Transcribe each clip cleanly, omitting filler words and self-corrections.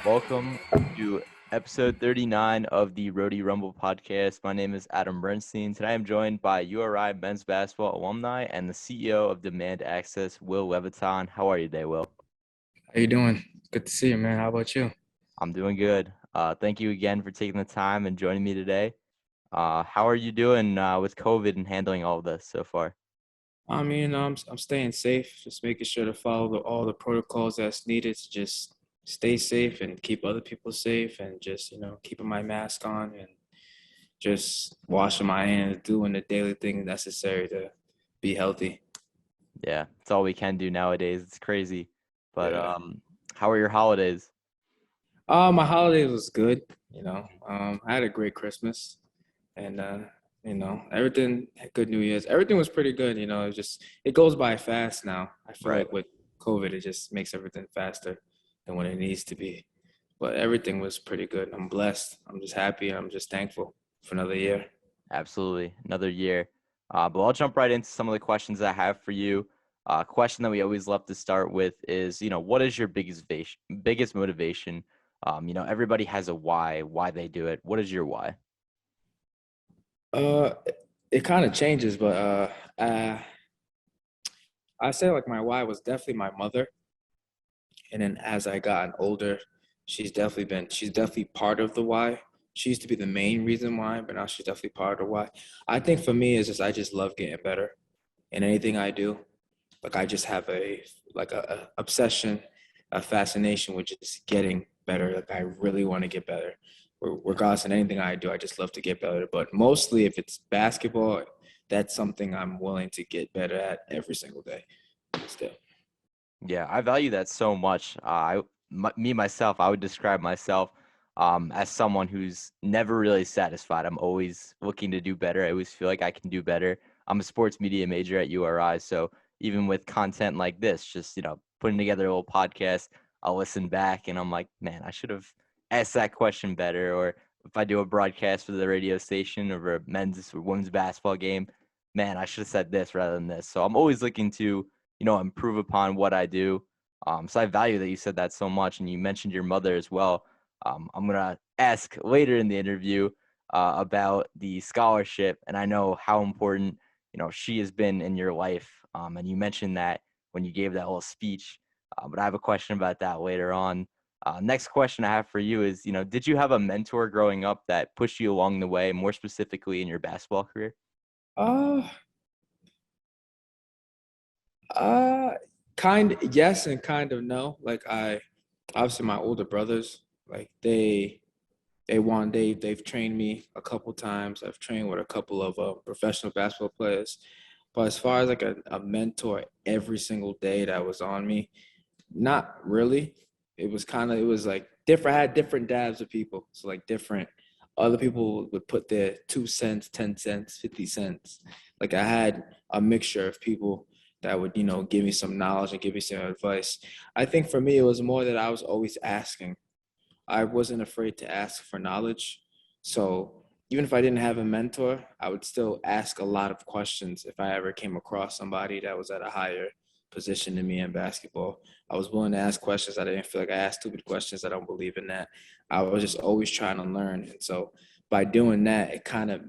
Welcome to episode 39 of the Rhody Rumble podcast. My name is Adam Bernstein. Today I'm joined by URI men's basketball alumni and the CEO of Demand Access, Will Leviton. How are you today, Will? How you doing? Good to see you, man. How about you? I'm doing good. Thank you again for taking the time and joining me today. How are you doing with COVID and handling all of this so far? I'm staying safe, just making sure to follow all the protocols that's needed to just stay safe and keep other people safe, and just keeping my mask on and just washing my hands, doing the daily things necessary to be healthy. Yeah, it's all we can do nowadays. It's crazy. But Yeah. how are your holidays? My holidays was good. I had a great Christmas, and everything. Good New Year's. Everything was pretty good. It goes by fast now. I feel Right. like with COVID, it just makes everything faster than what it needs to be. But everything was pretty good. I'm blessed. I'm just happy. I'm just thankful for another year. Absolutely. Another year. But I'll jump right into some of the questions I have for you. Question that we always love to start with is, what is your biggest motivation? Everybody has a why they do it. What is your why? Uh, it kind of changes, but I say like my why was definitely my mother. And then as I gotten older, she's definitely part of the why. She used to be the main reason why, but now she's definitely part of the why. I think for me is just I just love getting better in anything I do. Like I just have a obsession, a fascination with just getting better. Like I really want to get better. Regardless of anything I do, I just love to get better. But mostly if it's basketball, that's something I'm willing to get better at every single day. Still. Yeah, I value that so much. Myself, I would describe myself as someone who's never really satisfied. I'm always looking to do better. I always feel like I can do better. I'm a sports media major at URI, so even with content like this, just putting together a little podcast, I'll listen back and I'm like, man, I should have asked that question better. Or if I do a broadcast for the radio station or a men's or women's basketball game, man, I should have said this rather than this. So I'm always looking to improve upon what I do. So I value that you said that so much, and you mentioned your mother as well. I'm gonna ask later in the interview about the scholarship, and I know how important she has been in your life. And you mentioned that when you gave that little speech. But I have a question about that later on. Next question I have for you is, did you have a mentor growing up that pushed you along the way, more specifically in your basketball career? Uh, Uh, kind yes and kind of no. Like I, obviously my older brothers, like they've trained me a couple times. I've trained with a couple of professional basketball players. But as far as like a mentor every single day that was on me, not really. It was like different. I had different dabs of people. So like different other people would put their 2 cents, 10 cents, 50 cents. Like I had a mixture of people that would, give me some knowledge and give me some advice. I think for me it was more that I was always asking. I wasn't afraid to ask for knowledge. So even if I didn't have a mentor, I would still ask a lot of questions if I ever came across somebody that was at a higher position than me in basketball. I was willing to ask questions. I didn't feel like I asked stupid questions. I don't believe in that. I was just always trying to learn. And so by doing that, it kind of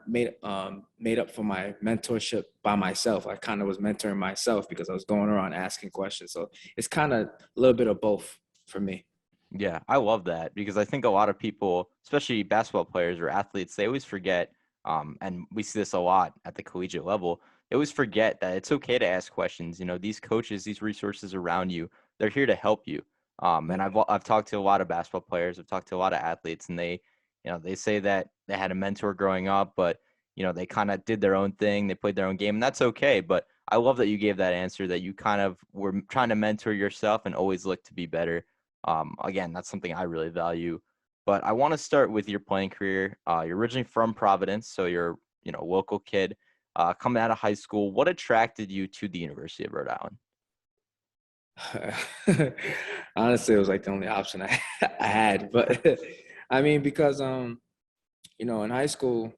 made up for my mentorship by myself. I kind of was mentoring myself because I was going around asking questions. So it's kind of a little bit of both for me. Yeah, I love that because I think a lot of people, especially basketball players or athletes, they always forget, and we see this a lot at the collegiate level. They always forget that it's okay to ask questions. These coaches, these resources around you, they're here to help you. And I've talked to a lot of basketball players, I've talked to a lot of athletes, and they say that they had a mentor growing up, but they kind of did their own thing, they played their own game, and that's okay. But I love that you gave that answer that you kind of were trying to mentor yourself and always look to be better. Again, that's something I really value. But I want to start with your playing career. You're originally from Providence, so you're a local kid. Coming out of high school, what attracted you to the University of Rhode Island? Honestly, it was like the only option I had. But I mean, because in high school,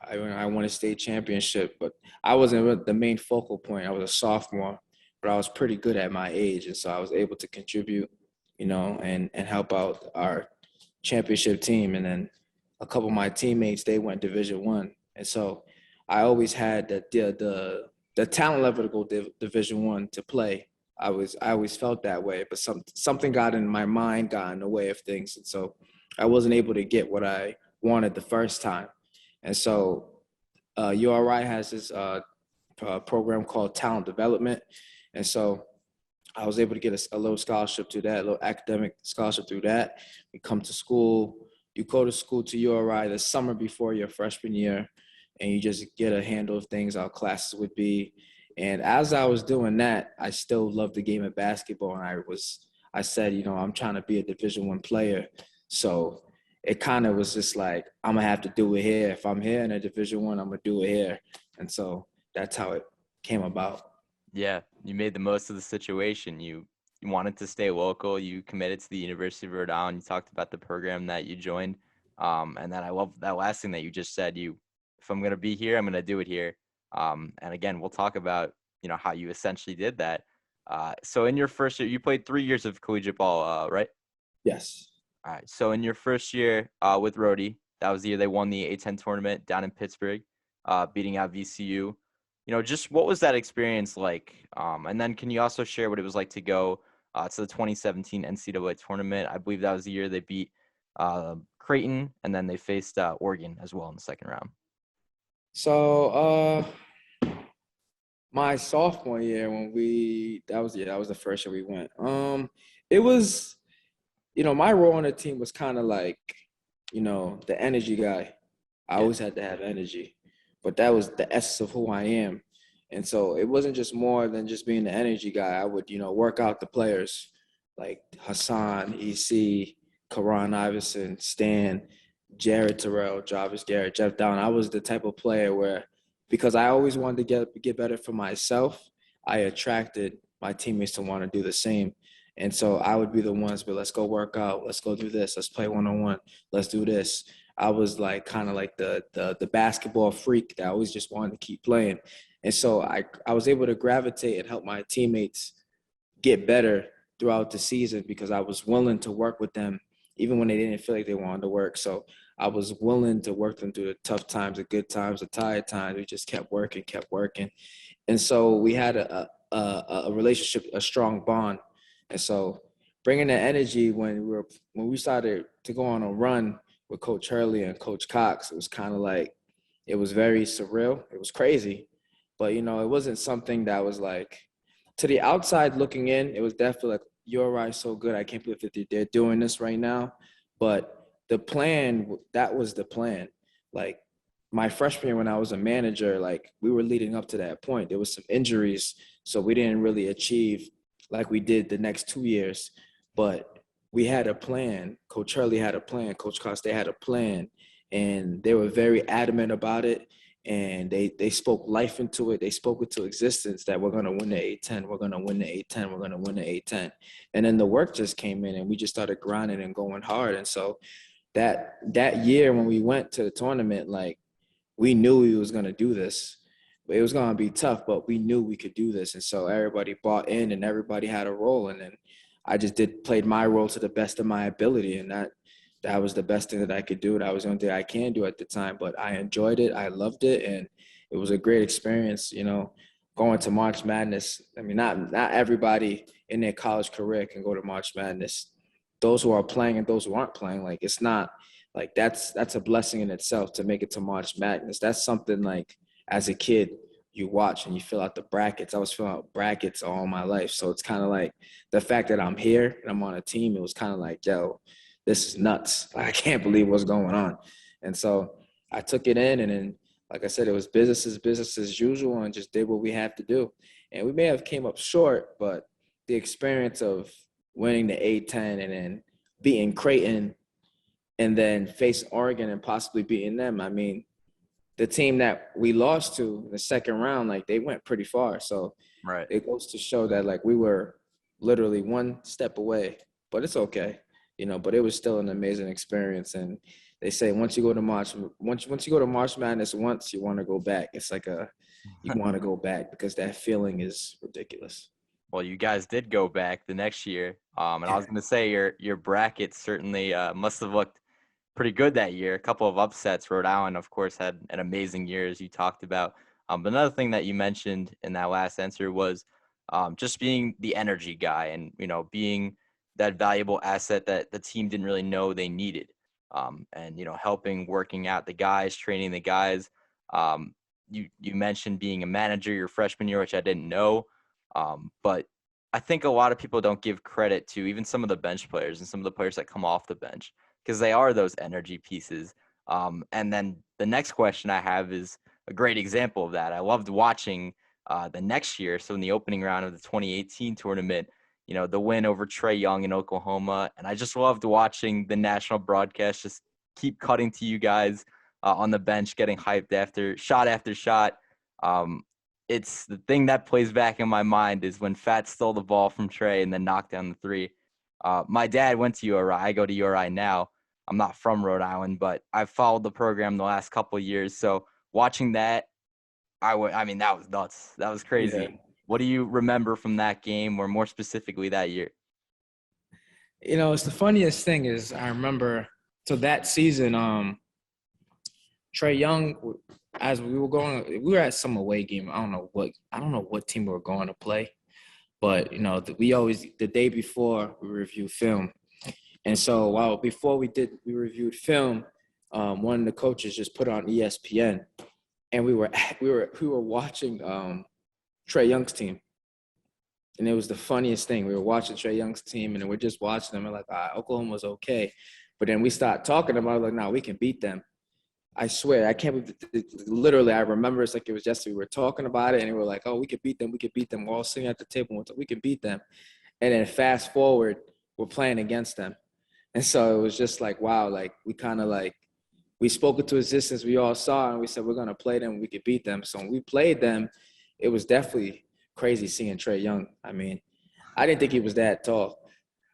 I won a state championship, but I wasn't the main focal point. I was a sophomore, but I was pretty good at my age, and so I was able to contribute. and help out our championship team. And then a couple of my teammates, they went Division 1. And so I always had the talent level to go Division 1 to play. I always felt that way, but something got in my mind, got in the way of things. And so I wasn't able to get what I wanted the first time. And so URI has this program called talent development. And so I was able to get a little scholarship through that, a little academic scholarship through that. We come to school, you go to school to URI the summer before your freshman year, and you just get a handle of things, how classes would be. And as I was doing that, I still loved the game of basketball. And I said, I'm trying to be a Division 1 player. So it kind of was just like, I'm gonna have to do it here. If I'm here in a Division 1, I'm gonna do it here. And so that's how it came about. Yeah, you made the most of the situation. You wanted to stay local. You committed to the University of Rhode Island. You talked about the program that you joined. And then I love that last thing that you just said. If I'm gonna be here, I'm gonna do it here. And again, we'll talk about how you essentially did that. So in your first year, you played 3 years of collegiate ball, right? Yes. All right. So in your first year with Rhody, that was the year they won the A10 tournament down in Pittsburgh, beating out VCU. Just what was that experience like? And then can you also share what it was like to go to the 2017 NCAA tournament? I believe that was the year they beat Creighton, and then they faced Oregon as well in the second round. So my sophomore year that was the first year we went. It was, my role on the team was kind of like, the energy guy. I Yeah. always had to have energy, but that was the essence of who I am. And so it wasn't just more than just being the energy guy. I would, work out the players like Hassan, EC, Karan Iverson, Stan, Jared Terrell, Jarvis Garrett, Jeff Down. I was the type of player where, because I always wanted to get better for myself, I attracted my teammates to want to do the same. And so I would be the ones, but let's go work out, let's go do this, let's play one-on-one, let's do this. I was like kind of like the basketball freak that I always just wanted to keep playing. And so I was able to gravitate and help my teammates get better throughout the season because I was willing to work with them even when they didn't feel like they wanted to work. So I was willing to work them through the tough times, the good times, the tired times. We just kept working. And so we had a relationship, a strong bond. And so bringing the energy when we started to go on a run with Coach Hurley and Coach Cox, it was kind of like, it was very surreal. It was crazy, but it wasn't something that was like, to the outside looking in, it was definitely like, you're right, so good. I can't believe that they're doing this right now. But the plan, that was the plan. Like my freshman year when I was a manager, like we were leading up to that point. There was some injuries, so we didn't really achieve like we did the next 2 years. But we had a plan. Coach Hurley had a plan. Coach Costa had a plan. And they were very adamant about it. And they spoke life into it. They spoke it to existence that we're going to win the A10. We're going to win the A10. We're going to win the A10. And then the work just came in and we just started grinding and going hard. And so that year when we went to the tournament, like we knew we was going to do this. It was going to be tough, but we knew we could do this. And so everybody bought in and everybody had a role. And then I just played my role to the best of my ability. And that was the best thing that I could do. That was the only thing I can do at the time, but I enjoyed it. I loved it. And it was a great experience, going to March Madness. I mean, not everybody in their college career can go to March Madness. Those who are playing and those who aren't playing, like it's not like that's a blessing in itself to make it to March Madness. That's something like as a kid, you watch and you fill out the brackets. I was filling out brackets all my life. So it's kind of like the fact that I'm here and I'm on a team, it was kind of like, yo, this is nuts. I can't believe what's going on. And so I took it in and then, like I said, it was business as usual and just did what we had to do. And we may have came up short, but the experience of winning the A10 and then beating Creighton and then facing Oregon and possibly beating them. I mean, the team that we lost to in the second round, like they went pretty far. So Right. it goes to show that like we were literally one step away, but it's okay, but it was still an amazing experience. And they say once you go to March Madness once, you want to go back. It's like you want to go back because that feeling is ridiculous. Well, you guys did go back the next year. And I was going to say your bracket certainly must have looked pretty good that year. A couple of upsets. Rhode Island, of course, had an amazing year, as you talked about. But another thing that you mentioned in that last answer was just being the energy guy and, being that valuable asset that the team didn't really know they needed. And, helping working out the guys, training the guys. Um, you mentioned being a manager your freshman year, which I didn't know. But I think a lot of people don't give credit to even some of the bench players and some of the players that come off the bench because they are those energy pieces. And then the next question I have is a great example of that. I loved watching the next year. So in the opening round of the 2018 tournament, the win over Trae Young in Oklahoma. And I just loved watching the national broadcast just keep cutting to you guys on the bench, getting hyped after shot. It's the thing that plays back in my mind is when Fat stole the ball from Trae and then knocked down the three. My dad went to URI. I go to URI now. I'm not from Rhode Island, but I've followed the program the last couple of years. So watching that, I mean, that was nuts. That was Yeah. crazy. What do you remember from that game, or more specifically that year? It's the funniest thing is I remember so that season, Trae Young, as we were at some away game. I don't know what team we were going to play, but we always the day before we review film, and so before we reviewed film, one of the coaches just put on ESPN, and we were watching Trae Young's team, and it was the funniest thing. We were watching Trae Young's team, and we're just watching them, and like, Oklahoma's okay, but then we start talking about it, like, no, we can beat them. I swear, I can't believe literally, I remember it's like it was yesterday. We were talking about it, and we were like, oh, we could beat them. We could beat them. We're all sitting at the table. We could beat them. And then fast forward, we're playing against them. And so it was just like, wow, like we kind of like, we spoke into existence. We all saw, and we said, we're going to play them. We could beat them. So when we played them, it was definitely crazy seeing Trae Young. I mean, I didn't think he was that tall.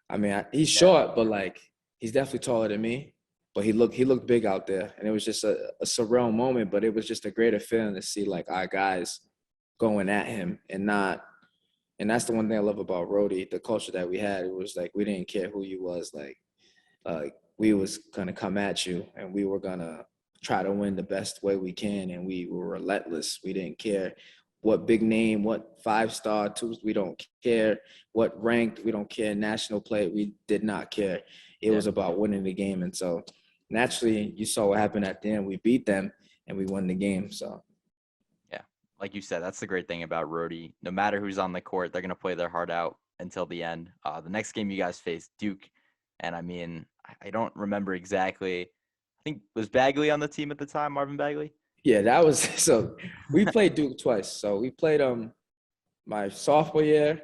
I mean, he's short, but like he's definitely taller than me. But he looked big out there, and it was just a surreal moment. But it was just a greater feeling to see like our guys going at him and not. And that's the one thing I love about Rhody, the culture that we had. It was like we didn't care who you was. Like we was gonna come at you, and we were gonna try to win the best way we can, and we were relentless. We didn't care what big name, what 5-star, twos, we don't care. What ranked, we don't care. National play, we did not care. It was about winning the game, and so naturally, you saw what happened at the end. We beat them, and we won the game. So, Yeah, like you said, that's the great thing about Rhody. No matter who's on the court, they're going to play their heart out until the end. The next game you guys faced Duke, and I mean, I don't remember exactly. I think was Bagley on the team at the time, Marvin Bagley? yeah, that was so. We played Duke twice. So we played my sophomore year,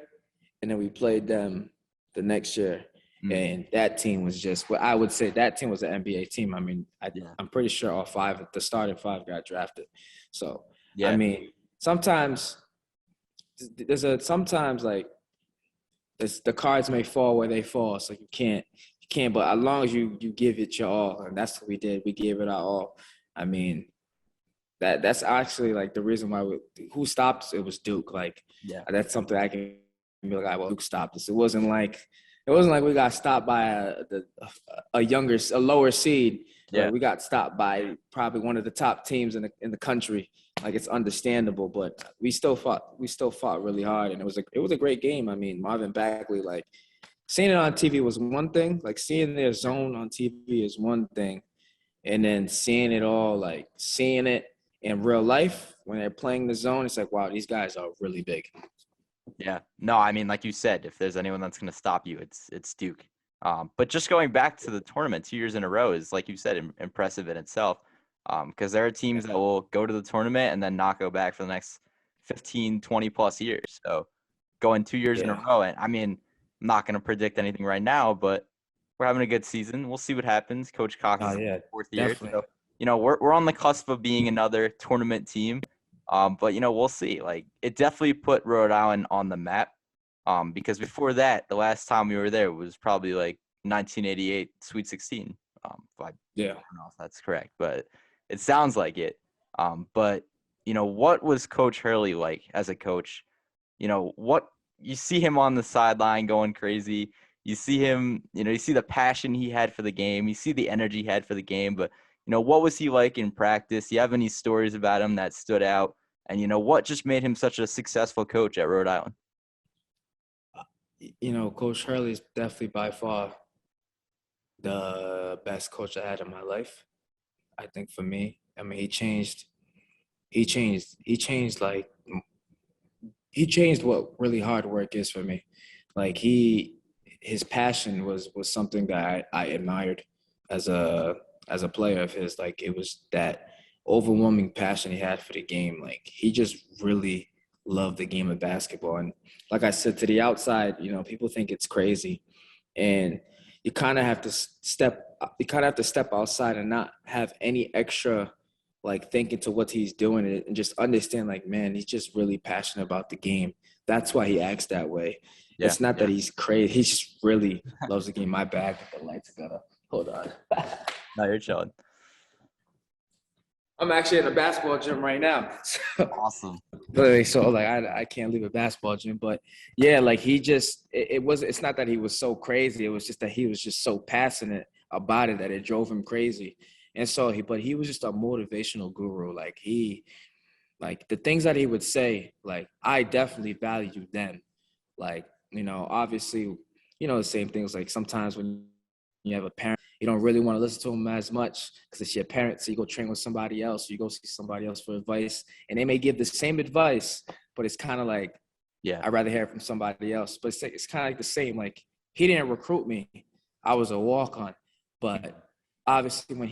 and then we played them the next year. And that team was just what I would say. That team was an NBA team. I mean, I'm pretty sure all five, the starting five, got drafted. So Yeah. I mean, sometimes like the cards may fall where they fall. So you can't. But as long as you give it your all, and that's what we did. We gave it our all. I mean, that's actually like the reason why who stopped us, it was Duke. Like, that's something I can be like, well, Duke stopped us. It wasn't like we got stopped by a lower seed. Yeah. Like, we got stopped by probably one of the top teams in the country. Like, it's understandable, but we still fought really hard, and it was a great game. I mean, Marvin Bagley, like, seeing it on TV was one thing. Like, seeing their zone on TV is one thing, and then seeing it in real life when they're playing the zone, it's like, wow, these guys are really big. Yeah. No, I mean, like you said, if there's anyone that's going to stop you, it's Duke. But just going back to the tournament 2 years in a row is, like you said, impressive in itself. Because there are teams that will go to the tournament and then not go back for the next 15, 20 plus years. So going 2 years in a row, and I mean, I'm not going to predict anything right now, but we're having a good season. We'll see what happens. Coach Cox is in fourth year. Definitely. So, we're on the cusp of being another tournament team. But we'll see. Like, it definitely put Rhode Island on the map. Because before that, the last time we were there was probably like 1988 Sweet 16. I don't know if that's correct, but it sounds like it. But what was Coach Hurley like as a coach? What you see him on the sideline going crazy. You see him, you see the passion he had for the game. You see the energy he had for the game. But, what was he like in practice? You have any stories about him that stood out? And, what just made him such a successful coach at Rhode Island? Coach Hurley is definitely by far the best coach I had in my life. I think for me, I mean, he changed what really hard work is for me. Like his passion was something that I admired as a player of his. Like it was that overwhelming passion he had for the game. Like he just really loved the game of basketball. And like I said, to the outside, people think it's crazy, and you kind of have to step outside and not have any extra like thinking to what he's doing and just understand like, man, he's just really passionate about the game. That's why he acts that way. Yeah. It's not that Yeah. he's crazy. He just really loves the game. My bad, but the lights gotta hold on. No, you're chilling. I'm actually in a basketball gym right now. Awesome. So like I can't leave a basketball gym. But yeah, like he just it's not that he was so crazy. It was just that he was just so passionate about it that it drove him crazy. And so he was just a motivational guru. Like the things that he would say, like I definitely value them. Like, obviously, the same things like sometimes when you have a parent, you don't really want to listen to them as much because it's your parent. So you go train with somebody else, you go see somebody else for advice, and they may give the same advice, but it's kind of like, Yeah. I'd rather hear it from somebody else. But it's kind of like the same. Like he didn't recruit me. I was a walk-on. But obviously when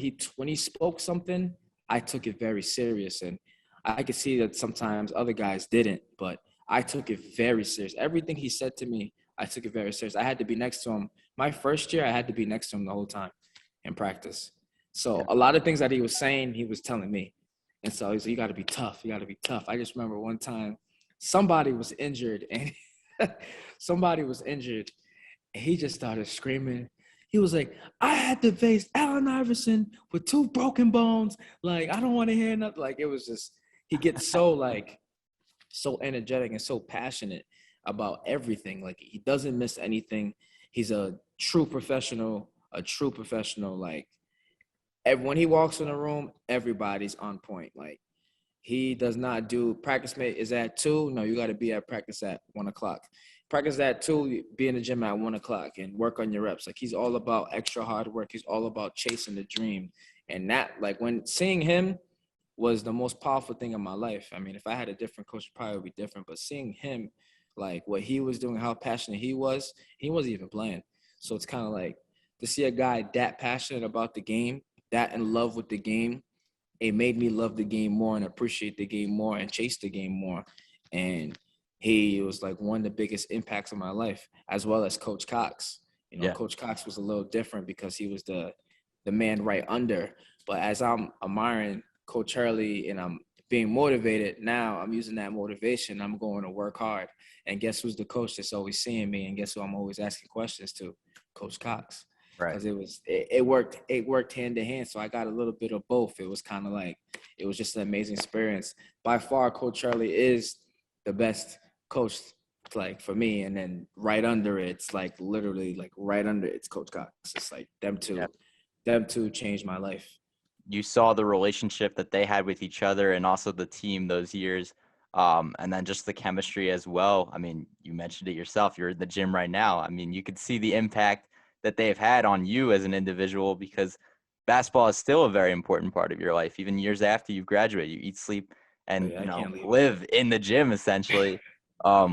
he spoke something, I took it very serious. And I could see that sometimes other guys didn't, but I took it very serious. Everything he said to me, I took it very serious. I had to be next to him. My first year, I had to be next to him the whole time in practice. So Yeah. a lot of things that he was saying, he was telling me. And so he's like, you got to be tough. You got to be tough. I just remember one time somebody was injured and somebody was injured. And he just started screaming. He was like, I had to face Allen Iverson with 2 broken bones. Like, I don't want to hear nothing. Like, it was just, he gets so energetic and so passionate about everything. Like, he doesn't miss anything. He's a true professional, Like, when he walks in the room, everybody's on point. Like, he does not do practice mate is at 2. No, you got to be at practice at 1:00. Practice at 2, be in the gym at 1:00 and work on your reps. Like he's all about extra hard work. He's all about chasing the dream. And that, like when seeing him was the most powerful thing in my life. I mean, if I had a different coach, it probably would be different. But seeing him, like what he was doing, how passionate he wasn't even playing. So it's kind of like to see a guy that passionate about the game, that in love with the game, it made me love the game more and appreciate the game more and chase the game more. And he was like one of the biggest impacts of my life, as well as Coach Cox. Yeah. Coach Cox was a little different because he was the man right under. But as I'm admiring Coach Hurley and I'm being motivated, now I'm using that motivation. I'm going to work hard. And guess who's the coach that's always seeing me? And guess who I'm always asking questions to? Coach Cox. Right. Because it worked hand in hand. So I got a little bit of both. It was kind of like it was just an amazing experience. By far, Coach Hurley is the best coach, like for me. And then right under it, it's like literally like right under it's Coach Cox. It's like Yeah. them two changed my life. You saw the relationship that they had with each other and also the team those years. And then just the chemistry as well. I mean, you mentioned it yourself. You're in the gym right now. I mean, you could see the impact that they've had on you as an individual because basketball is still a very important part of your life. Even years after you graduate, you eat, sleep, Oh, and, yeah, I can't leave it. live in the gym essentially,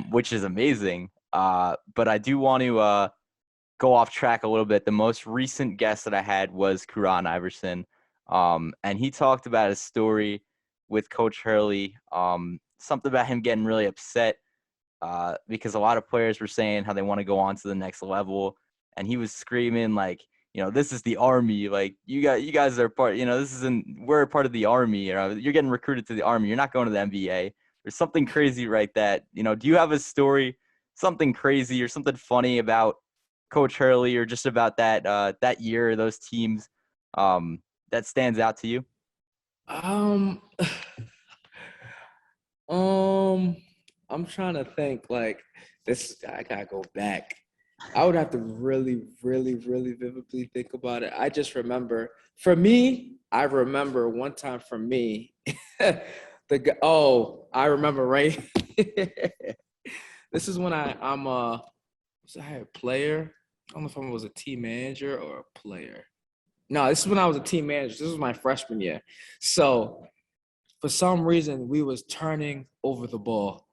which is amazing. But I do want to go off track a little bit. The most recent guest that I had was Kuran Iverson. And he talked about a story with Coach Hurley, something about him getting really upset because a lot of players were saying how they want to go on to the next level. And he was screaming like, this is the army. Like you guys are part, we're a part of the army. You're getting recruited to the army. You're not going to the NBA. There's something crazy right that, do you have a story, something crazy or something funny about Coach Hurley or just about that year, those teams that stands out to you? Um, um, I'm trying to think. Like, I gotta go back. I would have to really, really, really vividly think about it. I just remember, for me, I remember one time for me, I remember, right? This is when was I a player? I don't know if I was a team manager or a player. No, this is when I was a team manager. This was my freshman year. So for some reason, we was turning over the ball.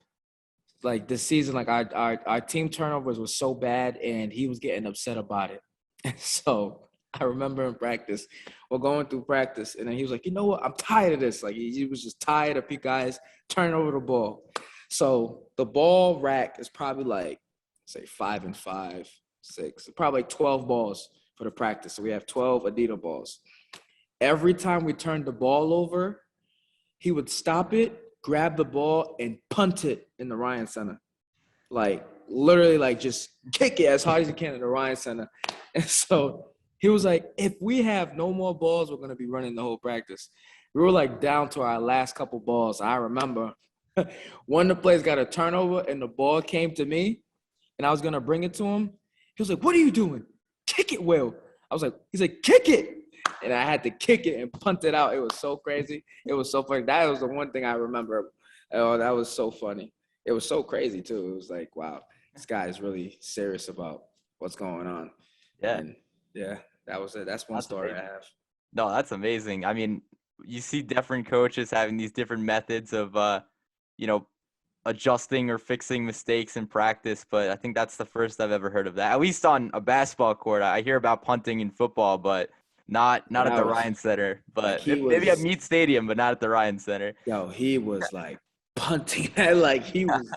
Like this season, like our team turnovers was so bad, and he was getting upset about it. And so I remember in practice, we're going through practice, and then he was like, "You know what? I'm tired of this." Like he was just tired of you guys turning over the ball. So the ball rack is probably like, say 5 and 5, 6, probably like 12 balls for the practice. So we have 12 Adidas balls. Every time we turned the ball over, he would stop it, grab the ball, and punt it in the Ryan Center. Like literally, like just kick it as hard as you can in the Ryan Center. And so he was like, if we have no more balls, we're gonna be running the whole practice. We were like down to our last couple balls. I remember one of the players got a turnover and the ball came to me and I was gonna bring it to him. He was like, "What are you doing? Kick it, Will." I was like, he's like, "Kick it." And I had to kick it and punt it out. It was so crazy. It was so funny. That was the one thing I remember. Oh, that was so funny. It was so crazy too. It was like, wow, this guy is really serious about what's going on. Yeah, And yeah, that was it. That's one that's story I amazing. have. No, that's amazing. I mean, you see different coaches having these different methods of, you know, adjusting or fixing mistakes in practice, but I think that's the first I've ever heard of that. At least on a basketball court, I hear about punting in football, but not at That the was Ryan Center. like But maybe at Meade Stadium, but not at the Ryan Center. he was like punting that like That's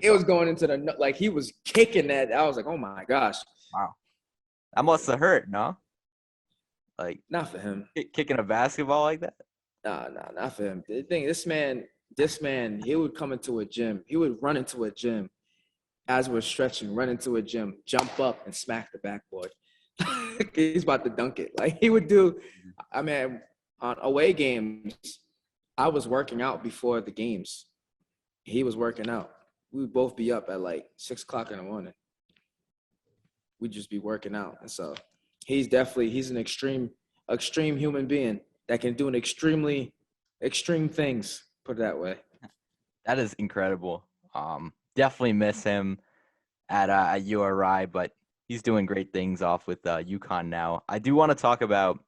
it all. was going into like he was kicking that. I was like, oh my gosh. Wow, that must have hurt, no? Like Not for him. kicking a basketball like that. No, not for him. The thing, this man, he would come into a gym. He would run into a gym as we're stretching, run into a gym, jump up and smack the backboard. He's about to dunk it. Like he would do. I mean, on away games, I was working out before the games. He was working out. We would both be up at like 6 o'clock in the morning. We'd just be working out. And so he's an extreme human being that can do an extreme things, put it that way. That is incredible. Definitely miss him at URI, but he's doing great things off with UConn now. I do want to talk about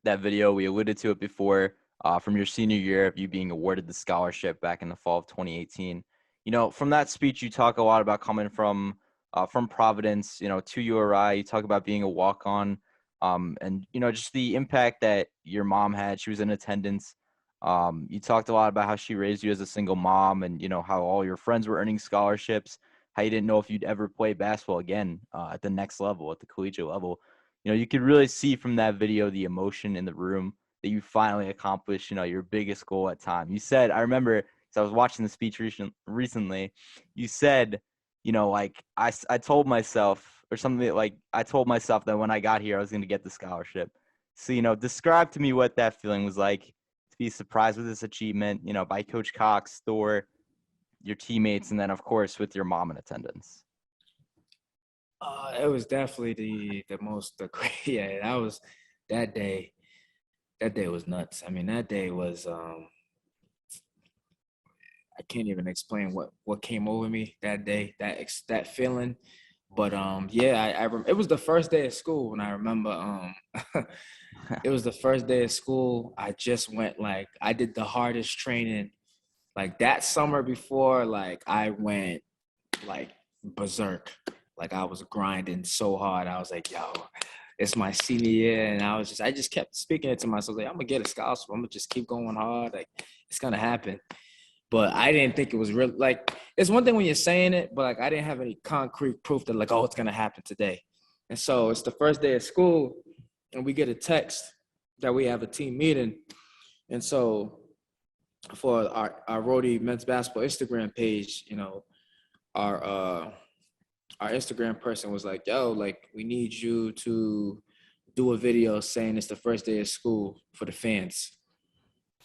that video. We alluded to it before, from your senior year of you being awarded the scholarship back in the fall of 2018. You know, from that speech, you talk a lot about coming from Providence, you know, to URI. You talk about being a walk-on, and you know, just the impact that your mom had. She was in attendance. You talked a lot about how she raised you as a single mom, and you know how all your friends were earning scholarships. How you didn't know if you'd ever play basketball again at the next level, at the collegiate level. You know, you could really see from that video the emotion in the room that you finally accomplished, you know, your biggest goal at time. You said, I remember, because I was watching the speech recently, you said, you know, like, I told myself, or something like, I told myself that when I got here, I was going to get the scholarship. So, you know, describe to me what that feeling was like to be surprised with this achievement, you know, by Coach Cox, Thor, your teammates, and then, of course, with your mom in attendance. It was definitely yeah, that was that day. That day was nuts. I mean, that day was I can't even explain what came over me that day, that feeling. But yeah, it was the first day of school, and I remember it was the first day of school. I just went like I did the hardest training like that summer before. Like I went like berserk. Like I was grinding so hard. I was like, yo, it's my senior year, and I just kept speaking it to myself. Like I'm gonna get a scholarship. I'm gonna just keep going hard. Like it's gonna happen. But I didn't think it was real. Like, it's one thing when you're saying it, but like I didn't have any concrete proof that like, oh, it's gonna happen today. And so it's the first day of school, and we get a text that we have a team meeting. And so for our Rhody men's basketball Instagram page, you know, our Instagram person was like, yo, like we need you to do a video saying it's the first day of school for the fans.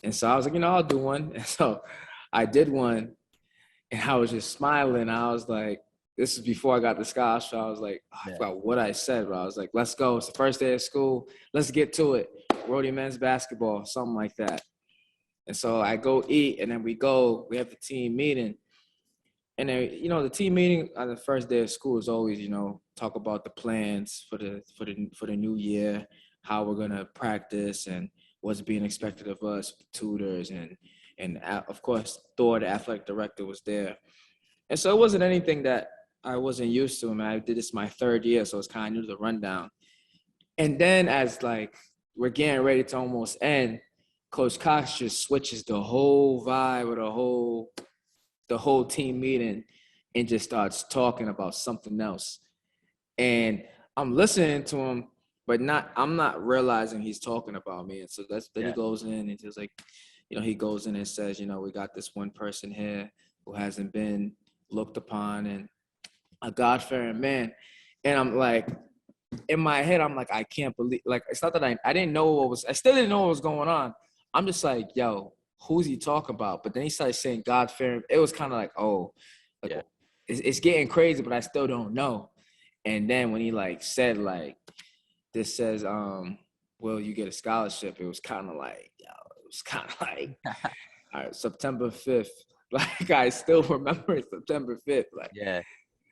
And so I was like, you know, I'll do one. And so I did one, and I was just smiling. I was like, this is before I got the scholarship. I was like, I Yeah. forgot what I said, but I was like, let's go. It's the first day of school. Let's get to it. Rhody men's basketball, something like that. And so I go eat, and then we have the team meeting. And then, the team meeting on the first day of school is always, talk about the plans for the new year, how we're gonna practice, and what's being expected of us, tutors, and of course, Thor, the athletic director, was there. And so it wasn't anything that I wasn't used to. I mean, I did this my third year, so it's kind of new to the rundown. And then as like we're getting ready to almost end, Coach Cox just switches the whole vibe of the whole team meeting and just starts talking about something else. And I'm listening to him, but I'm not realizing he's talking about me. And so then he Yeah. goes in and just like, he goes in and says, we got this one person here who hasn't been looked upon and a God-fearing man. And I'm like, in my head, I'm like, I can't believe, like, it's not that I didn't know I still didn't know what was going on. I'm just like, yo, who's he talking about? But then he started saying God-fearing. It was kind of like, oh, like, Yeah. it's getting crazy, but I still don't know. And then when he like said like, this says, will you get a scholarship? It was kind of like, all right, September 5th. Like, I still remember September 5th. Like, Yeah.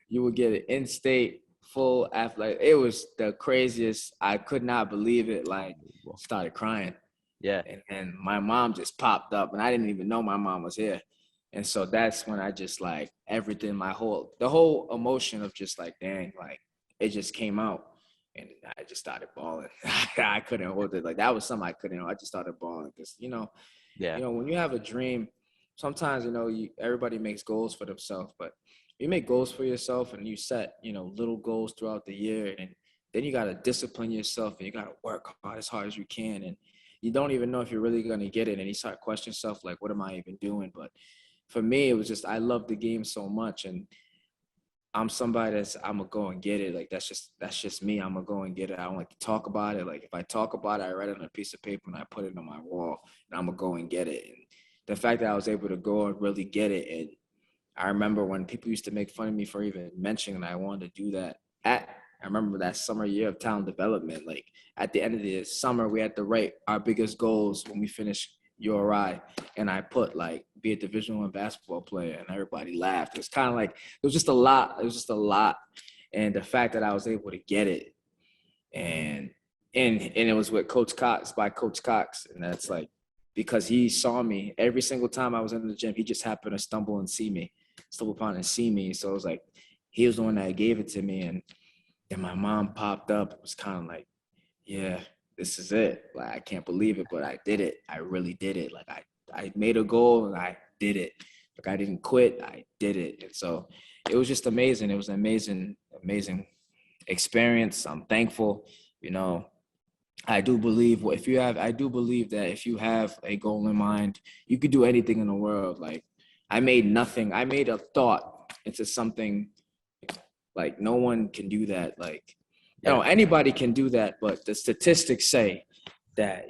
you would get an in-state full athletic. It was the craziest. I could not believe it. Like, started crying. Yeah. And my mom just popped up, and I didn't even know my mom was here. And so that's when I just like everything, the whole emotion of just like, dang, like it just came out. And I just started bawling. I couldn't hold it. Like that was something I couldn't. I just started bawling because Yeah. when you have a dream, sometimes everybody makes goals for themselves, but you make goals for yourself and you set little goals throughout the year, and then you got to discipline yourself and you got to work hard as you can, and you don't even know if you're really going to get it, and you start questioning yourself like, what am I even doing? But for me, it was just I love the game so much, and I'm somebody I'm gonna go and get it. Like that's just me. I'm gonna go and get it. I don't like to talk about it. Like if I talk about it, I write it on a piece of paper and I put it on my wall, and I'm gonna go and get it. And the fact that I was able to go and really get it, and I remember when people used to make fun of me for even mentioning that I wanted to do that. I remember that summer year of talent development. Like at the end of the summer, we had to write our biggest goals when we finished URI, and I put like be a Division I basketball player, and everybody laughed. It was kind of like it was just a lot. It was just a lot, and the fact that I was able to get it, and and it was with Coach Cox by Coach Cox, and that's like because he saw me every single time I was in the gym. He just happened to stumble upon and see me. So it was like he was the one that gave it to me, and then my mom popped up. It was kind of like, yeah, this is it. Like I can't believe it, but I did it. I really did it. Like I made a goal and I did it. Like I didn't quit. I did it. And so it was just amazing. It was an amazing experience. I'm thankful. You know, I do believe I do believe that if you have a goal in mind, you could do anything in the world. Like I made a thought into something. Like no one can do that. Like, Yeah. anybody can do that, but the statistics say that,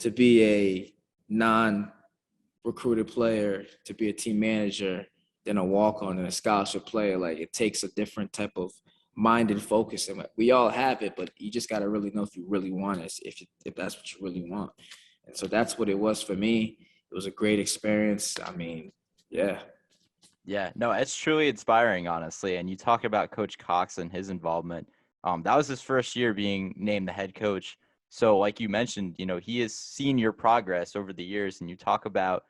to be a non-recruited player, to be a team manager, than a walk-on and a scholarship player, like it takes a different type of mind and focus. And we all have it, but you just got to really know if you really want it, if that's what you really want. And so that's what it was for me. It was a great experience. I mean, yeah. Yeah, no, it's truly inspiring, honestly. And you talk about Coach Cox and his involvement. That was his first year being named the head coach. So, like you mentioned, he has seen your progress over the years. And you talk about,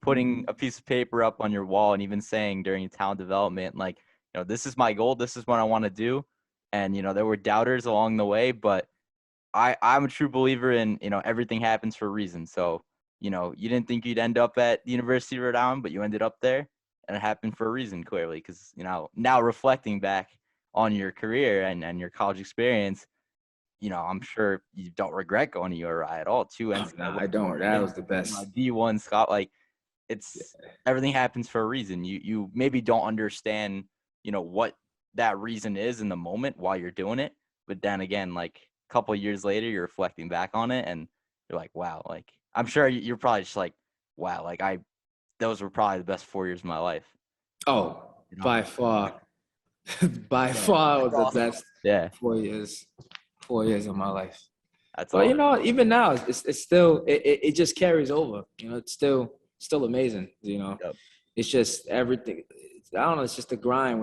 putting a piece of paper up on your wall and even saying during your talent development, like, this is my goal. This is what I want to do. And, there were doubters along the way, but I'm a true believer in, everything happens for a reason. So, you didn't think you'd end up at the University of Rhode Island, but you ended up there. And it happened for a reason, clearly, because, now reflecting back on your career and your college experience, I'm sure you don't regret going to URI at all. Two Oh, no, NCAA I don't. That was the best. D1 Scott, like it's everything happens for a reason. You maybe don't understand, what that reason is in the moment while you're doing it, but then again, like a couple of years later, you're reflecting back on it and you're like, wow, like I'm sure you're probably just like, wow, like those were probably the best 4 years of my life. Oh, You know? by far, by Yeah, far that's the awesome. best Yeah, 4 years, 4 years of my life. that's But awesome. even now, it's still it just carries over. It's still amazing. Yep. It's just everything. I don't know. It's just a grind.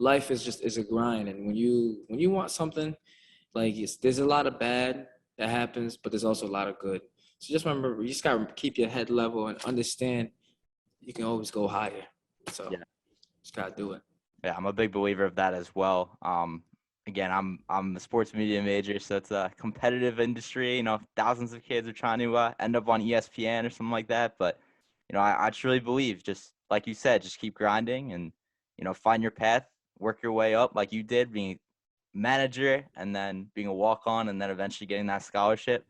Life is a grind, and when you want something, like there's a lot of bad that happens, but there's also a lot of good. So just remember, you just gotta keep your head level and understand you can always go higher. So Yeah. just gotta do it. Yeah, I'm a big believer of that as well. Again, I'm a sports media major, so it's a competitive industry. Thousands of kids are trying to end up on ESPN or something like that. But I truly believe, just like you said, just keep grinding and find your path, work your way up like you did, being a manager and then being a walk on, and then eventually getting that scholarship.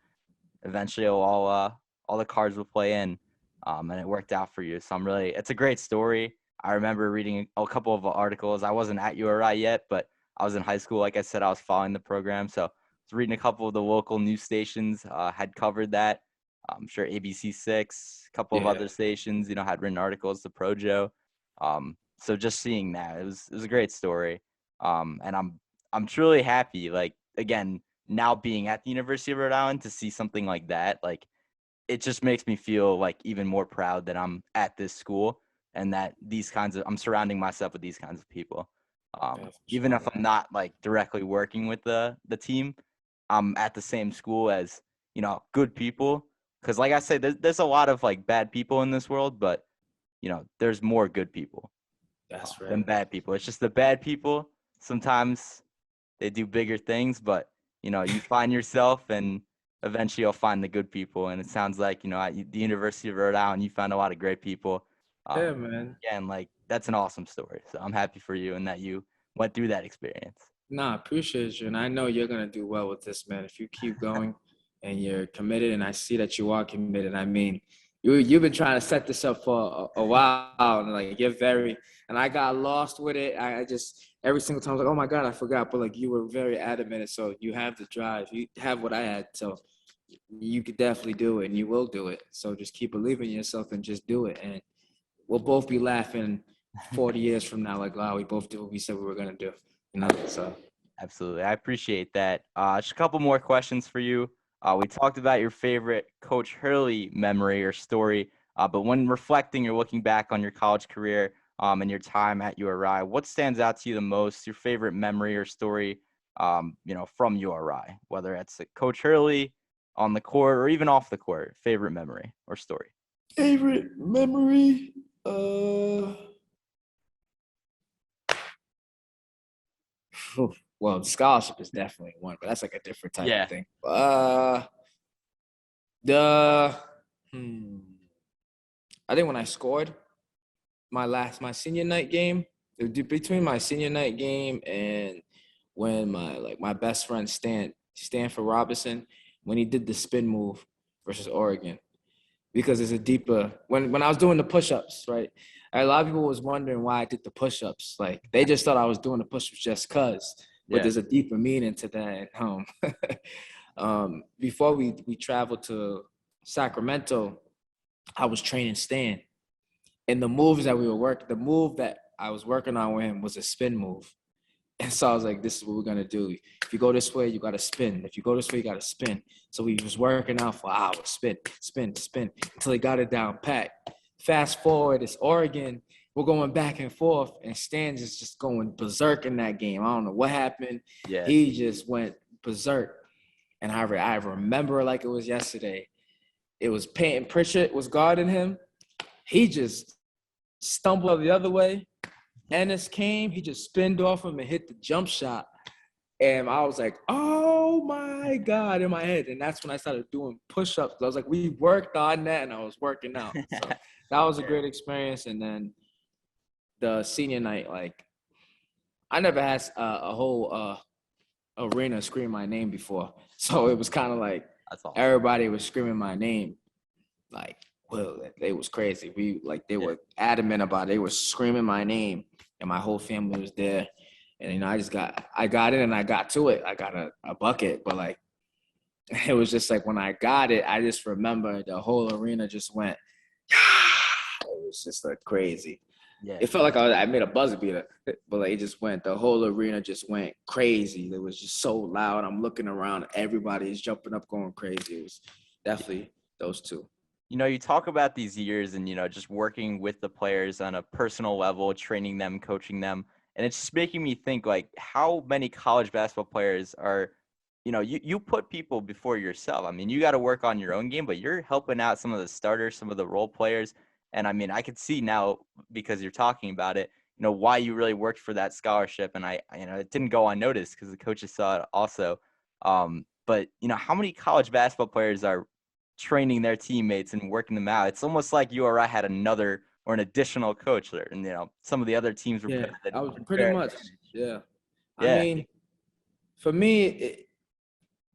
Eventually, all the cards will play in, and it worked out for you. So it's a great story. I remember reading a couple of articles. I wasn't at URI yet, but I was in high school. Like I said, I was following the program. So I was reading a couple of the local news stations, had covered that. I'm sure ABC6, a couple of Yeah. other stations, had written articles to Projo. So just seeing that, it was a great story. And I'm truly happy. Like, again, now being at the University of Rhode Island, to see something like that, like, it just makes me feel like even more proud that I'm at this school and that I'm surrounding myself with these kinds of people. Yeah, for Even sure. if I'm not like directly working with the team, I'm at the same school as, good people. Cause like I said, there's a lot of like bad people in this world, but there's more good people That's than right. bad people. It's just the bad people. Sometimes they do bigger things, but you find yourself and eventually you'll find the good people. And it sounds like, at the University of Rhode Island, you found a lot of great people. Yeah, man. Again, like, that's an awesome story. So I'm happy for you and that you went through that experience. Nah, I appreciate you, and I know you're gonna do well with this, man. If you keep going and you're committed, and I see that you are committed. I mean, you've been trying to set this up for a while, and like you're very. And I got lost with it. I just every single time I was like, oh my god, I forgot. But like you were very adamant, so you have the drive. You have what I had, so you could definitely do it, and you will do it. So just keep believing in yourself and just do it, and we'll both be laughing 40 years from now, like, wow, we both did what we said we were gonna do. So. Absolutely. I appreciate that. Just a couple more questions for you. We talked about your favorite Coach Hurley memory or story, but when reflecting or looking back on your college career and your time at URI, what stands out to you the most, your favorite memory or story, from URI, whether it's Coach Hurley on the court or even off the court, favorite memory or story? Favorite memory? Uh, well, the scholarship is definitely one, but that's like a different type of Yeah. thing. The hmm, I think when I scored my senior night game, between my senior night game and when my best friend Stanford Robinson, when he did the spin move versus Oregon, because it's a deeper when I was doing the push-ups, right? A lot of people was wondering why I did the push-ups. Like they just thought I was doing the push-ups just cause, but Yeah. there's a deeper meaning to that. Before we traveled to Sacramento, I was training Stan, and the move that I was working on with him was a spin move. And so I was like, this is what we're gonna do. If you go this way, you gotta spin. If you go this way, you gotta spin. So we was working out for hours, spin, spin, spin, until he got it down pat. Fast forward, it's Oregon. We're going back and forth, and Stan's is just going berserk in that game. I don't know what happened. Yeah. He just went berserk. And I remember like it was yesterday. It was Peyton Pritchett was guarding him. He just stumbled the other way. Ennis came, he just spinned off him and hit the jump shot. And I was like, oh my God, in my head. And that's when I started doing push-ups. I was like, we worked on that and I was working out. So that was a Yeah. great experience. And then the senior night, like I never had a whole arena scream my name before. So it was kind of like That's awesome. everybody was screaming my name. Like, well, they was crazy. They Yeah. were adamant about it. They were screaming my name and my whole family was there. And I got in and I got to it. I got a bucket, but like it was just like when I got it, I just remember the whole arena just went, it was just like crazy. Yeah. It felt like I made a buzzer beater, but like it just went. The whole arena just went crazy. It was just so loud. I'm looking around, everybody's jumping up, going crazy. It was definitely those two. You talk about these years and, just working with the players on a personal level, training them, coaching them. And it's just making me think, like, how many college basketball players are, you put people before yourself. I mean, you got to work on your own game, but you're helping out some of the starters, some of the role players. And I mean, I could see now, because you're talking about it, why you really worked for that scholarship. And it didn't go unnoticed because the coaches saw it also. But, how many college basketball players are training their teammates and working them out? It's almost like URI had another or an additional coach there, and some of the other teams were Yeah, put at I was an pretty unfair much. advantage. Yeah, I Yeah, mean, for me,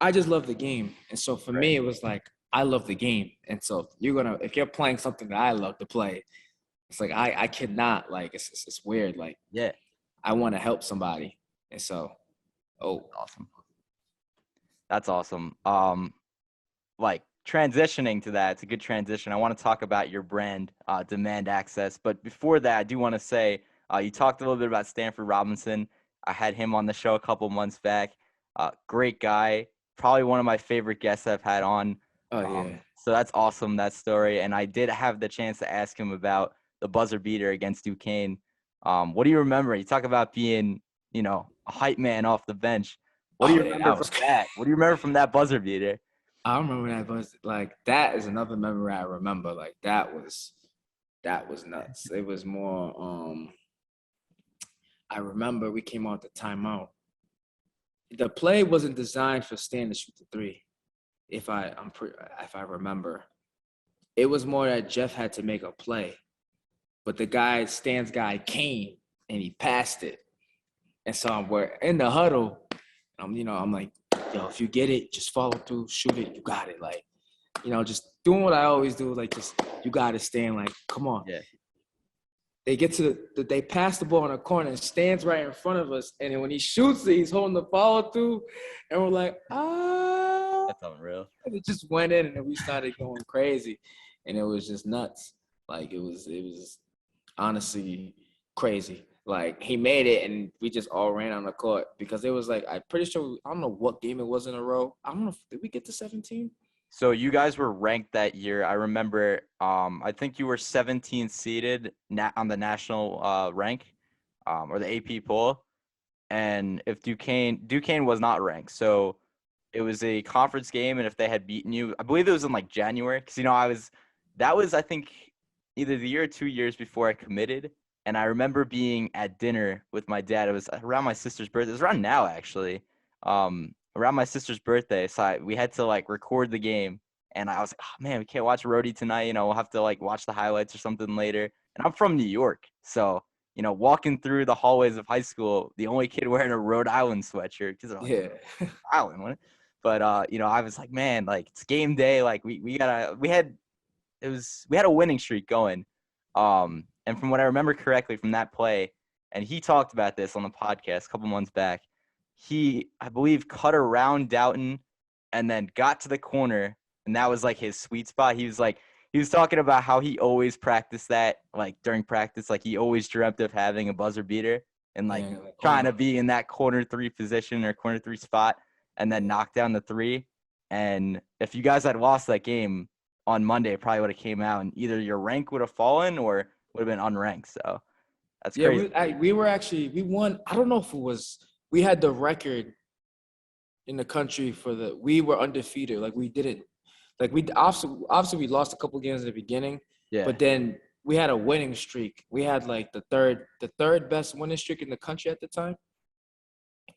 I just love the game, and so for right. me, it was like I love the game, and so if you're playing something that I love to play, it's like I cannot like it's weird. Like Yeah, I want to help somebody, and so oh awesome. That's awesome. Like transitioning to that, it's a good transition. I want to talk about your brand, Demand Access. But before that, I do want to say you talked a little bit about Stanford Robinson. I had him on the show a couple months back. Great guy, probably one of my favorite guests I've had on. oh yeah. So that's awesome, that story. And I did have the chance to ask him about the buzzer beater against Duquesne. What do you remember? You talk about being, a hype man off the bench. What do Oh you yeah, remember that from was. that? What do you remember from that buzzer beater? I remember that was like that is another memory I remember. Like that was nuts. It was more. I remember we came out the timeout. The play wasn't designed for Stan to shoot the three. If I remember, it was more that Jeff had to make a play, but Stan's guy came and he passed it, and so we're in the huddle. I'm like, yo, if you get it, just follow through, shoot it, you got it. Like, just doing what I always do, like just you got to stand. Like, come on. Yeah. They get to they pass the ball in a corner and stands right in front of us. And then when he shoots it, he's holding the follow through. And we're like, ah. That's unreal. And it just went in and then we started going crazy. And it was just nuts. Like it was honestly crazy. Like he made it and we just all ran on the court because it was like, I'm pretty sure, I don't know what game it was in a row. I don't know, did we get to 17? So you guys were ranked that year. I remember. I think you were 17th seeded on the national rank, or the AP poll. And if Duquesne was not ranked, so it was a conference game. And if they had beaten you, I believe it was in like January, because that was I think either the year or 2 years before I committed. And I remember being at dinner with my dad. It was around my sister's birthday. It was around now actually. Around my sister's birthday. So we had to like record the game. And I was like, oh man, we can't watch Rhody tonight. We'll have to like watch the highlights or something later. And I'm from New York. So, walking through the hallways of high school, the only kid wearing a Rhode Island sweatshirt, because they're like, Yeah. Island, what? But I was like, man, like it's game day. Like we had a winning streak going. And from what I remember correctly from that play, and he talked about this on the podcast a couple months back, he, I believe, cut around Doughton and then got to the corner, and that was like his sweet spot. He was talking about how he always practiced that, like during practice, like he always dreamt of having a buzzer beater and like Yeah, trying to be in that corner three position or corner three spot and then knock down the three. And if you guys had lost that game on Monday, it probably would have came out and either your rank would have fallen or would have been unranked. So that's yeah, crazy. we won. I don't know if it was we had the record in the country we were undefeated. Like we didn't like we obviously we lost a couple games in the beginning, Yeah. but then we had a winning streak. We had like the third best winning streak in the country at the time.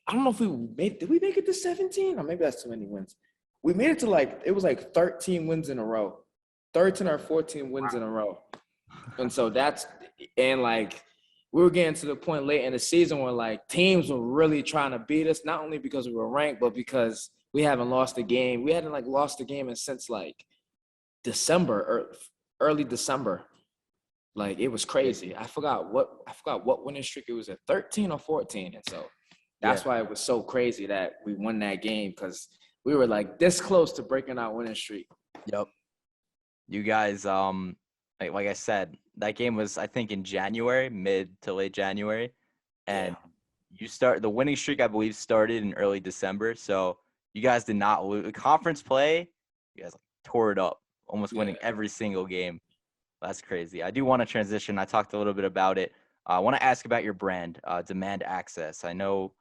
I don't know if did we make it to 17? Or maybe that's too many wins. We made it to it was like 13 wins in a row. 13 or 14 wins in a row. And so like we were getting to the point late in the season where like teams were really trying to beat us, not only because we were ranked, but because we haven't lost a game. We hadn't like lost a game since like December or early December. Like it was crazy. I forgot what winning streak it was at, 13 or 14. And so Yeah. that's why it was so crazy that we won that game, because we were like this close to breaking our winning streak. Yep. You guys, like I said, that game was, I think, in January, mid to late January. Yeah. And the winning streak, I believe, started in early December. So you guys did not lose. Conference play, you guys like, tore it up, almost Yeah. winning every single game. That's crazy. I do want to transition. I talked a little bit about it. I want to ask about your brand, Demand Access. I know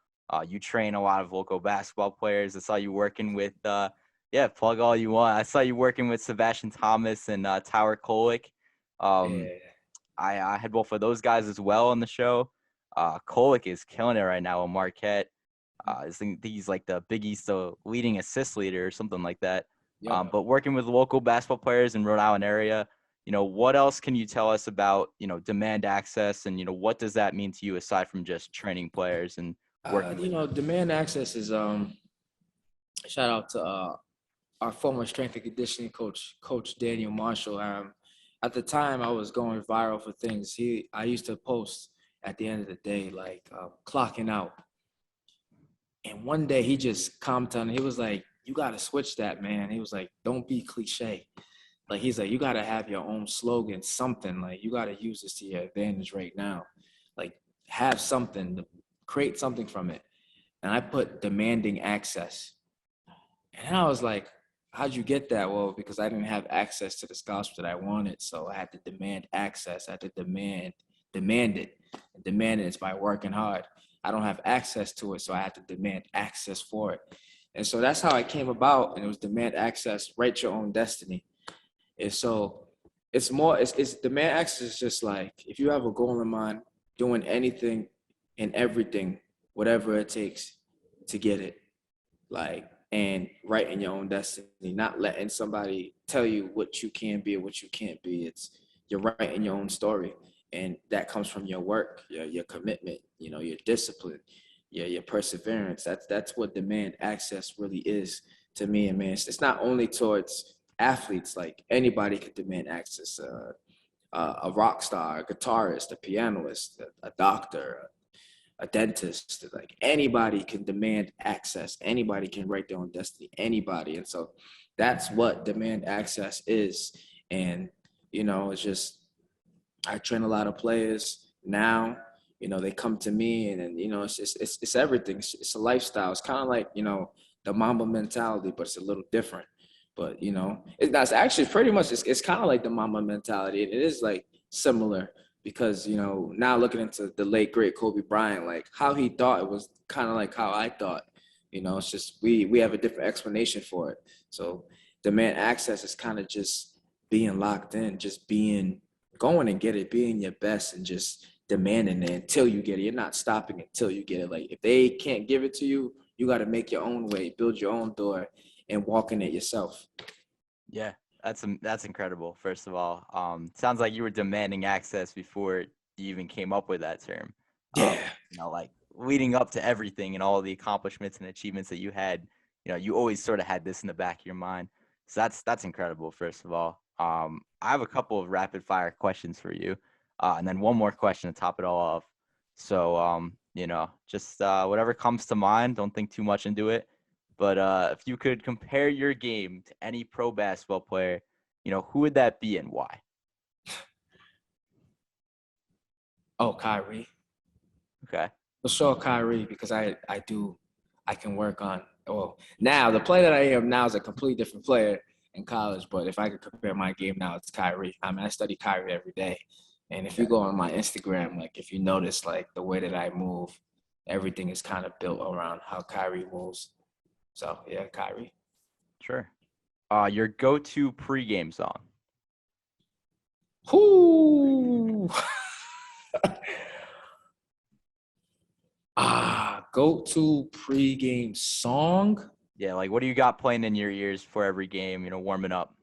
you train a lot of local basketball players. I saw you working with, yeah, plug all you want. I saw you working with Sebastian Thomas and Tower Kolick. Um, Yeah. I had both of those guys as well on the show. Kolick is killing it right now in Marquette. I think he's like the Big East leading assist leader or something like that. Yep. But working with local basketball players in Rhode Island area, what else can you tell us about, demand access and, what does that mean to you aside from just training players and working with them? Demand access is shout out to our former strength and conditioning coach, Coach Daniel Marshall. At the time, I was going viral for things. I used to post at the end of the day, like clocking out. And one day he just commented on it. He was like, "You got to switch that, man." He was like, "Don't be cliche." Like he's like, "You got to have your own slogan, something. Like you got to use this to your advantage right now. Like have something, create something from it." And I put demanding access. And I was like, how'd you get that? Well, because I didn't have access to the scholarship that I wanted. So I had to demand access. I had to demand it. And demand it is by working hard. I don't have access to it. So I had to demand access for it. And so that's how I came about. And it was demand access, write your own destiny. And so it's demand access is just like, if you have a goal in mind, doing anything and everything, whatever it takes to get it, like, and writing your own destiny, not letting somebody tell you what you can be or what you can't be. It's you're writing your own story, and that comes from your work, your commitment, your discipline, your perseverance. That's what demand access really is to me. And man, it's not only towards athletes. Like anybody could demand access. A rock star, a guitarist, a pianist, a doctor, a dentist, like anybody can demand access. Anybody can write their own destiny. Anybody. And so that's what demand access is. And, it's just, I train a lot of players now, they come to me and it's everything. It's a lifestyle. It's kind of like, the Mamba mentality, but it's a little different. But, that's actually pretty much, it's kind of like the Mamba mentality. And it is like similar because now looking into the late great Kobe Bryant, like how he thought it was kind of like how I thought. It's just we have a different explanation for it. So demand access is kind of just being locked in, just being going and get it, being your best, and just demanding it until you get it. You're not stopping until you get it. Like if they can't give it to you, you got to make your own way, build your own door, and walk in it yourself. Yeah, that's incredible. First of all, sounds like you were demanding access before you even came up with that term. Yeah. Like leading up to everything and all the accomplishments and achievements that you had, you always sort of had this in the back of your mind. So that's incredible. First of all, I have a couple of rapid fire questions for you, and then one more question to top it all off. So, just whatever comes to mind. Don't think too much into it. But if you could compare your game to any pro basketball player, who would that be and why? Oh, Kyrie. Okay. For sure, Kyrie, because I can work on. Well, now the player that I am now is a completely different player in college. But if I could compare my game now, it's Kyrie. I mean, I study Kyrie every day, and if you Okay. go on my Instagram, like if you notice, like the way that I move, everything is kind of built around how Kyrie moves. So yeah, Kyrie. Sure. Your go-to pregame song. Whoo! Go to pregame song. Yeah, like what do you got playing in your ears for every game? Warming up.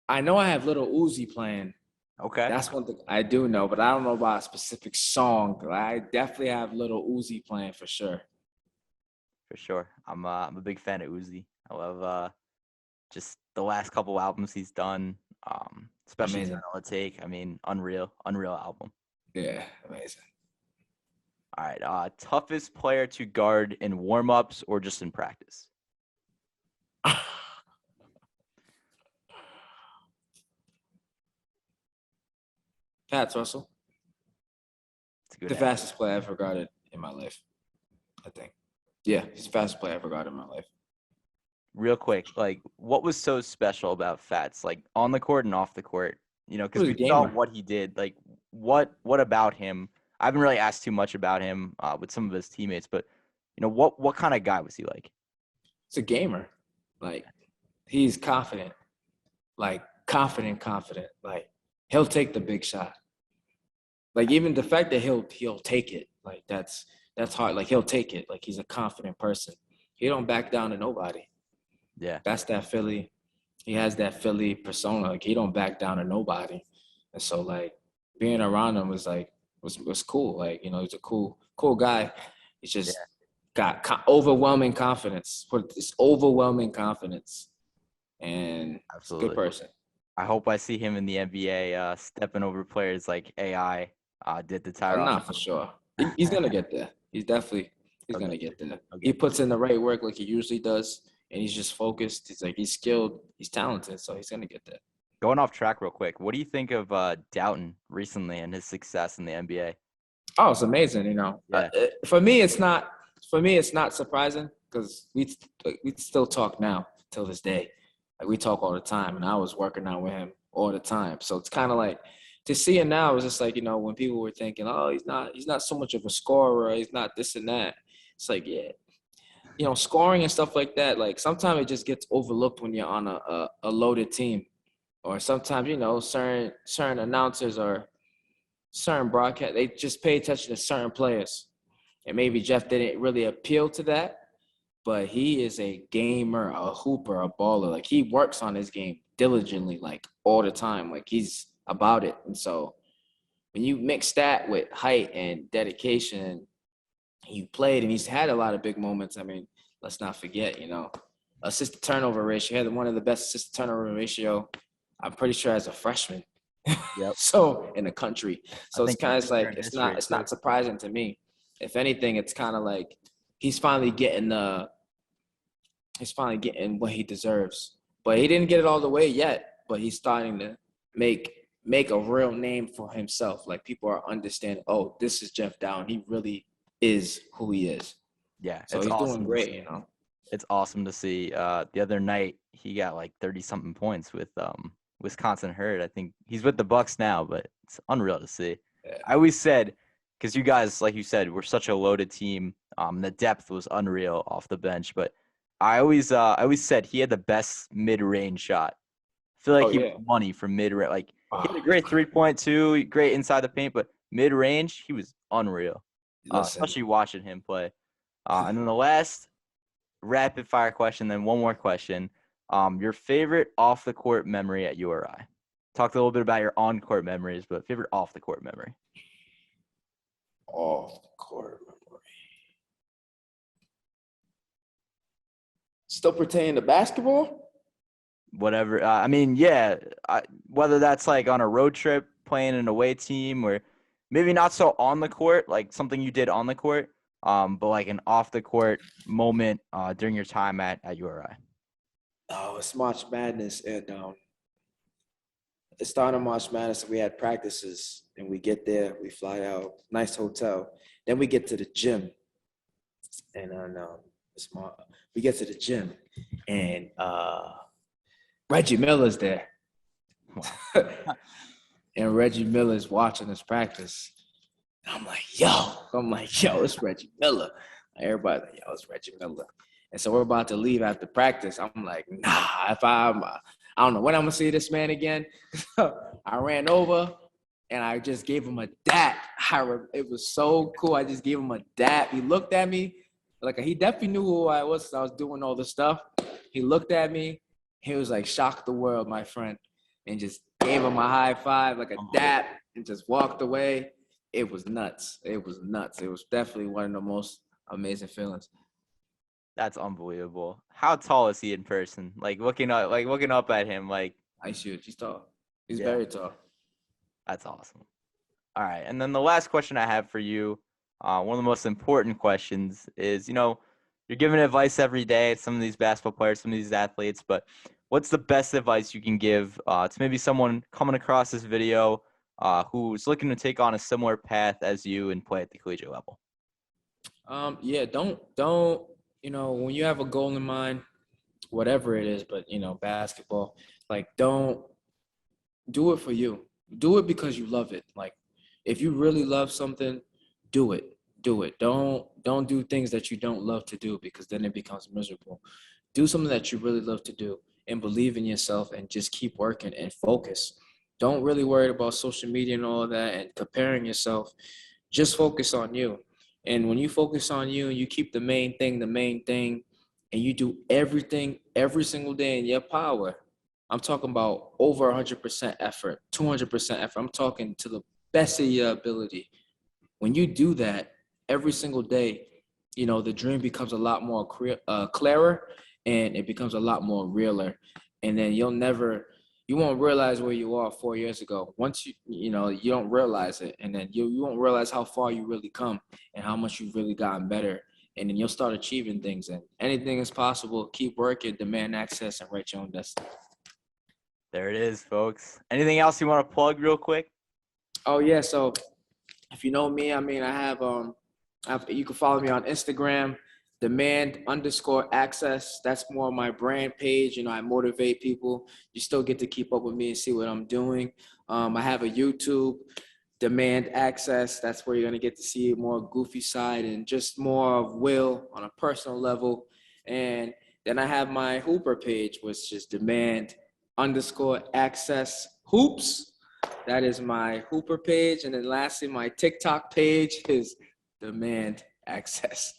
I know I have Little Uzi playing. Okay. That's one thing I do know, but I don't know about a specific song. I definitely have Little Uzi playing for sure. For sure. I'm a big fan of Uzi. I love just the last couple albums he's done. Especially Amazing. Eternal Take. I mean, unreal album. Yeah, amazing. All right. Toughest player to guard in warm-ups or just in practice? Pat Russell, It's a good the answer. fastest player I've ever guarded in my life, I think. Yeah, he's the fastest player I've ever guarded in my life. Real quick, like what was so special about Fats, like on the court and off the court? You know, He because was a we saw gamer. what he did. Like, what about him? I haven't really asked too much about him with some of his teammates, but you know, what kind of guy was he like? He's a gamer. Like, he's confident. Like, confident. Like, he'll take the big shot. Like, even the fact that he'll take it, like that's hard. Like, he'll take it. Like, he's a confident person. He don't back down to nobody. Yeah, That's that Philly. He has that Philly persona. Like, he don't back down to nobody. And so, like, being around him was cool. Like, he's a cool guy. He's yeah, just got overwhelming confidence. Put this overwhelming confidence, and he's a good absolutely. person. I hope I see him in the NBA, stepping over players like AI did to Oh, Tyrod. not for sure. He's gonna get there. He's He'll gonna get get there. He'll He get there. puts in the right work like he usually does, and he's just focused. He's skilled. He's talented, so he's gonna get there. Going off track real quick, what do you think of Doughton recently and his success in the NBA? Oh, it's amazing. Yeah, For me, it's not. For me, it's not surprising because we still talk now till this day. Like, we talk all the time, and I was working out with him all the time. So it's kind of like to see him now is just like when people were thinking, oh, he's not so much of a scorer, he's not this and that. It's like, yeah, scoring and stuff like that. Like, sometimes it just gets overlooked when you're on a loaded team, or sometimes certain announcers or certain broadcast they just pay attention to certain players, and maybe Jeff didn't really appeal to that, but he is a gamer, a hooper, a baller. Like, he works on his game diligently, like all the time. Like, he's about it. And so when you mix that with height and dedication, he played and he's had a lot of big moments. I mean, let's not forget, assist to turnover ratio. He had one of the best assist to turnover ratio, I'm pretty sure, as a freshman. yep. So in the country. I So it's think kind of like in it's history not it's too. not surprising to me. If anything, it's kind of like he's finally getting what he deserves. But he didn't get it all the way yet. But he's starting to make a real name for himself. Like, people are understanding, oh, this is Jeff Dowd. He really is who he is. Yeah, So it's he's doing awesome to great, see. It's awesome to see. The other night he got like 30 something points with Wisconsin Herd. I think he's with the Bucks now, but it's unreal to see. Yeah. I always said, because you guys, like you said, we're such a loaded team. The depth was unreal off the bench, but I always said he had the best mid-range shot. I feel like Oh he was yeah. money from mid-range. Like, he had a Oh, great 3.2, great inside the paint, but mid-range he was unreal. listen. Especially watching him play. And then the last rapid fire question, then one more question. Your favorite off the court memory at URI. Talked a little bit about your on court memories, but favorite off the court memory. Off court memory. Still pertaining to basketball? Whatever. I mean, yeah. Whether that's like on a road trip, playing an away team, or maybe not so on the court, like something you did on the court, but like an off the court moment during your time at URI. Oh, it's March Madness, and it started March Madness. We had practices, and we get there, we fly out, nice hotel. Then we get to the gym, and we get to the gym, and Reggie Miller's there, Wow. and Reggie Miller's watching us practice. I'm like, yo, it's Reggie Miller. Everybody, like, yo, it's Reggie Miller. And so we're about to leave after practice. I'm like, nah, I don't know when I'm gonna see this man again. I ran over and I just gave him a dap. It was so cool. I just gave him a dap. He looked at me like he definitely knew who I was. 'Cause I was doing all the stuff. He looked at me. He was like, shocked the world, my friend, and just gave him a high five, like a dap, and just walked away. It was nuts. It was nuts. It was definitely one of the most amazing feelings. That's unbelievable. How tall is he in person? Looking up at him, like, I shoot. He's tall. He's yeah, very tall. that's awesome. All right, and then the last question I have for you, one of the most important questions is, you're giving advice every day to some of these basketball players, some of these athletes, but what's the best advice you can give to maybe someone coming across this video, who's looking to take on a similar path as you and play at the collegiate level? Yeah, don't, when you have a goal in mind, whatever it is, but basketball, like, don't do it for you. Do it because you love it. Like, if you really love something, do it. Do it. Don't do things that you don't love to do, because then it becomes miserable. Do something that you really love to do and believe in yourself and just keep working and focus. Don't really worry about social media and all that and comparing yourself. Just focus on you. And when you focus on you and you keep the main thing, and you do everything every single day in your power, I'm talking about over 100% effort, 200% effort. I'm talking to the best of your ability. When you do that every single day, the dream becomes a lot more clearer, and it becomes a lot more realer. And then you won't realize where you are 4 years ago. Once you don't realize it, and then you won't realize how far you really come and how much you've really gotten better. And then you'll start achieving things, and anything is possible. Keep working, demand access, and write your own destiny. There it is, folks. Anything else you want to plug real quick? Oh yeah, so if you know me, I have you can follow me on Instagram, demand_access. That's more my brand page. I motivate people. You still get to keep up with me and see what I'm doing. I have a YouTube, Demand Access. That's where you're gonna get to see a more goofy side and just more of Will on a personal level. And then I have my Hooper page, which is demand_access hoops. That is my Hooper page. And then lastly, my TikTok page is Demand Access.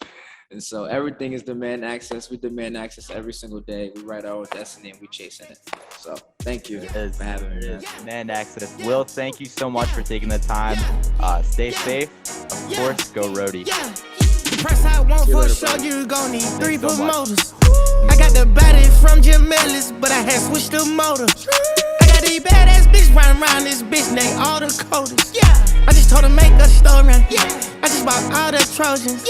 And so everything is demand access. We demand access every single day. We write our own destiny and we chasing it. So thank you for having me. Demand access. Will, thank you so much for taking the time. Stay safe. Of course, go Rhody. Press I want for sure, you gon' need 3 promoters. I got the body from Jim Ellis, but I had switched the motor. I got these badass bitch riding around this bitch named all the coders. I just told her make a story. I just bought all the Trojans.